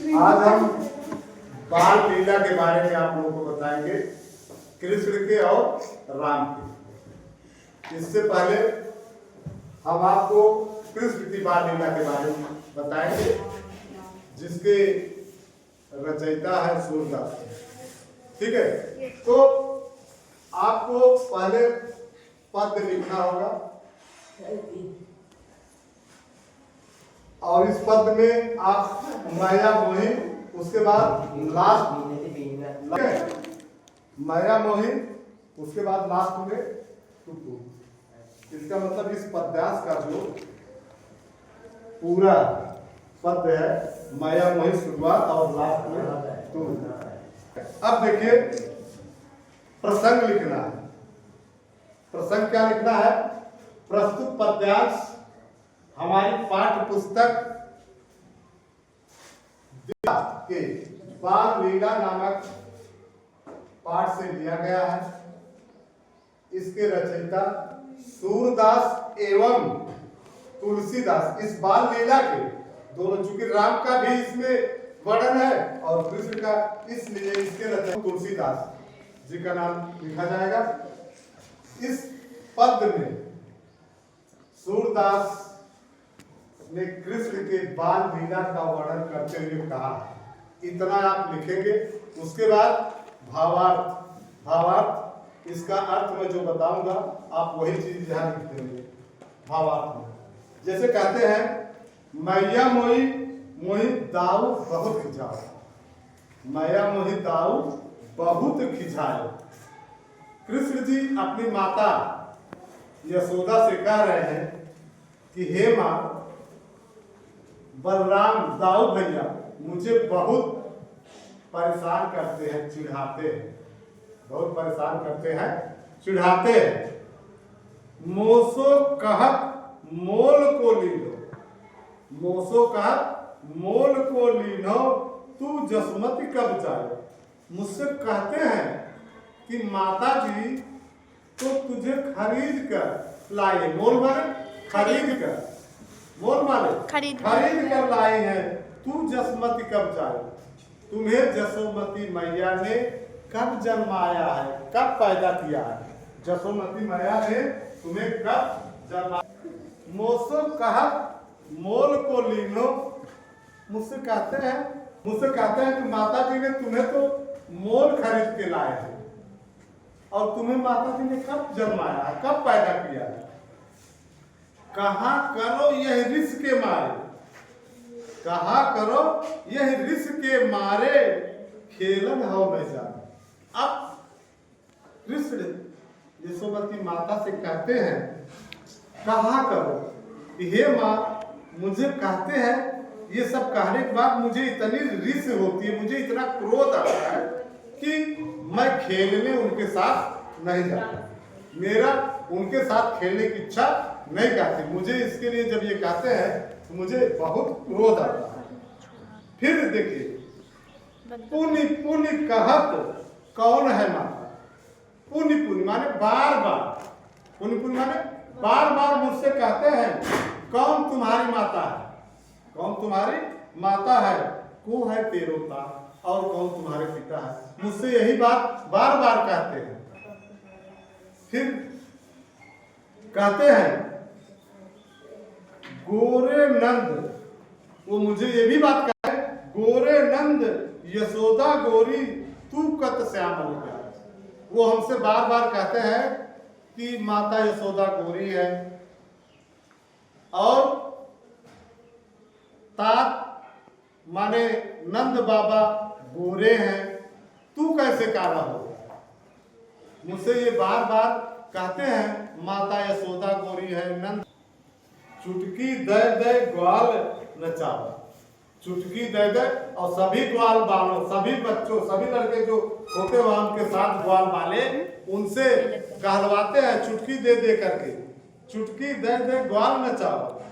आज हम बाल लीला के बारे में आप लोगों को बताएंगे, कृष्ण के और राम के। इससे पहले हम आपको कृष्ण की बाल लीला के बारे में बताएंगे, जिसके रचयिता है सूरदास। ठीक है, तो आपको पहले पद्य लिखना होगा और इस पद में आप माया मोही, उसके बाद लास्ट माया मोही, उसके बाद लास्ट में टुकु। इसका मतलब इस पद्यांश का जो पूरा पद्य है, माया मोही शुरुआत और लास्ट में टुकु। अब देखिए, प्रसंग लिखना है। प्रसंग क्या लिखना है? प्रस्तुत पद्यांश हमारी पाठ्य पुस्तक के बाल लीला नामक पाठ से लिया गया है। इसके रचयिता सूरदास एवं तुलसीदास। इस बाल लीला के दोनों, चूंकि राम का भी इसमें वर्णन है और कृष्ण का, इसलिए इसके रचयिता तुलसीदास जी का नाम लिखा जाएगा। इस पद्य में सूरदास ने कृष्ण के बाल लीला का वर्णन करते हुए कहा, इतना आप लिखेंगे। उसके बाद भावार्थ, इसका अर्थ मैं जो बताऊंगा आप वही चीज यहां लिख देंगे भावार्थ में। जैसे कहते हैं, मैया मोही मोही दाऊ बहुत खिंचाओ, मैया मोही दाऊ बहुत खिंचाओ। कृष्ण जी अपनी माता यशोदा से कह रहे हैं कि हे मां, बलराम दाऊ भैया मुझे बहुत परेशान करते हैं, चिढ़ाते हैं, बहुत परेशान करते हैं, चिढ़ाते हैं। मोसो कहत मोल को लीनो, मोसो कहत मोल को लीनो, तू जसमती कब जाए। मुझसे कहते हैं कि माता जी तो तुझे खरीद कर लाए, मोल माने खरीद कर, मोल माने खरीद कर लाए हैं, तू जसमती कब जाए। तुम्हें जसोमती मैया ने कब जन्माया है, कब पैदा किया है। जसोमती मैया ने तुम्हें कब जन्माया। मोसो कहा मोल को लीनो, मुझसे कहते हैं कि माता जी ने तुम्हें तो मोल खरीद के लाए हैं, और तुम्हें माता जी ने कब जन्माया है, कब पैदा किया है। कहा करो यह रिस के मारे, कहा करो यह रिस के मारे, खेलन हो न जाने। अब कृष्ण यशोमती माता से कहते हैं, कहा करो हे माँ, मुझे कहते हैं, ये सब कहने के बाद मुझे इतनी रिस होती है, मुझे इतना क्रोध आता है कि मैं खेलने उनके साथ नहीं जाता, मेरा उनके साथ खेलने की इच्छा नहीं कहती। मुझे इसके लिए जब ये कहते हैं तो मुझे बहुत क्रोध आता है। फिर देखिए, पुनि पुनि कहत कौन है माता। पुनि पुनि माने बार बार, पुनि पुनि माने बार बार मुझसे कहते हैं, कौन तुम्हारी माता है, कौन तुम्हारी माता है। को है तेरोता, और कौन तुम्हारे पिता है। मुझसे यही बात बार बार कहते हैं। फिर कहते हैं गोरे नंद, वो मुझे ये भी बात कहा है, गोरे नंद यशोदा गोरी तू कत श्यामल क्या। वो हमसे बार बार कहते हैं कि माता यशोदा गोरी है और तात माने नंद बाबा गोरे हैं, तू कैसे काला हो। मुझसे ये बार बार कहते हैं, माता यशोदा गोरी है, नंद। चुटकी दे दे ग्वाल नचाओ, चुटकी दे दे, और सभी ग्वाल बालों, सभी बच्चों, सभी लड़के जो होते वहां उनके साथ ग्वाल वाले, उनसे कहलवाते हैं चुटकी दे दे करके, चुटकी दे दे ग्वाल नचाओ,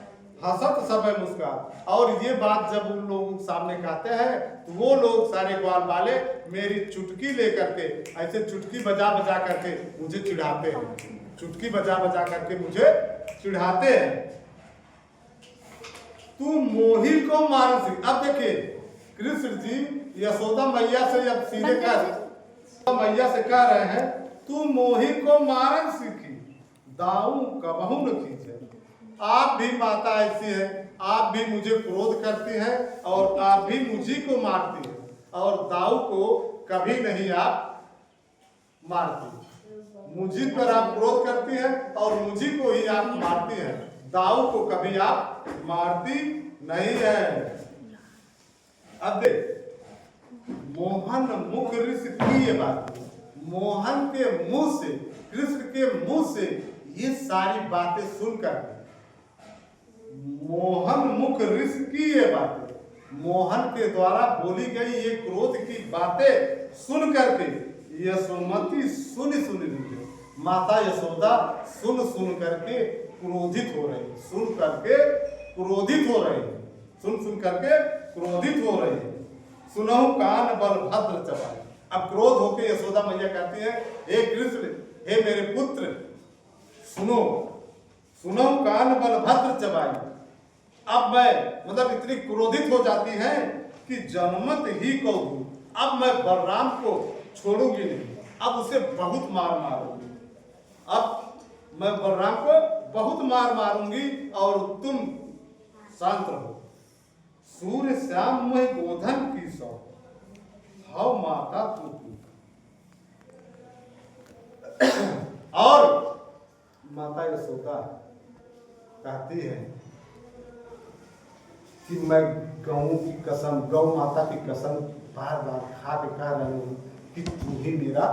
हंसत सब है मुस्कान। और ये बात जब उन लोगों के सामने कहते हैं तो वो लोग सारे ग्वाल वाले मेरी चुटकी लेकर के ऐसे चुटकी बजा बजा करके मुझे चिढ़ाते हैं, चुटकी बजा बजा करके मुझे चिढ़ाते हैं। तू मोही को मानसी। अब देखिए कृष्ण जी यशोदा मैया से अब सीधे मैया से कह रहे हैं, तू मोही को मारन सीखी, दाऊ कबहू न खींचे। आप भी माता ऐसी है, आप भी मुझे क्रोध करती हैं और आप भी मुझी को मारती हैं, और दाऊ को कभी नहीं आप मारती। मुझी पर आप क्रोध करती हैं और मुझी को ही आप मारती हैं, दाऊ को कभी आप मारती नहीं है। अब देख, मोहन मुख ऋषि की ये बात, मोहन के मुंह से, कृष्ण के मुंह से ये सारी बातें सुनकर, मोहन मुख ऋषि की ये बातें, मोहन के द्वारा बोली गई ये क्रोध की बातें सुन करके यशोमती सुन रही है। माता यशोदा सुन करके क्रोधित हो रही, सुन करके क्रोधित हो रही, सुन करके क्रोधित हो रही है। सुनहु कान बल भद्र चबाई। अब क्रोध होके यशोदा मैया कहती है, हे कृष्ण, हे मेरे पुत्र, सुनो, सुनहु कान बल भद्र चबाई। अब मैं मतलब इतनी क्रोधित हो जाती है कि जनमत ही को दूं, अब मैं बलराम को छोड़ूंगी नहीं, अब उसे बहुत मार मारूंगी, अब मैं बलराम को बहुत मार मारूंगी और तुम शांत रहो। सूर्य श्याम में गोधन की सौ, हव माता तू। और माता यशोदा कहती है कि मैं गौ की कसम, गौ माता की कसम बार बार खा के कह रही हूँ कि तू ही मेरा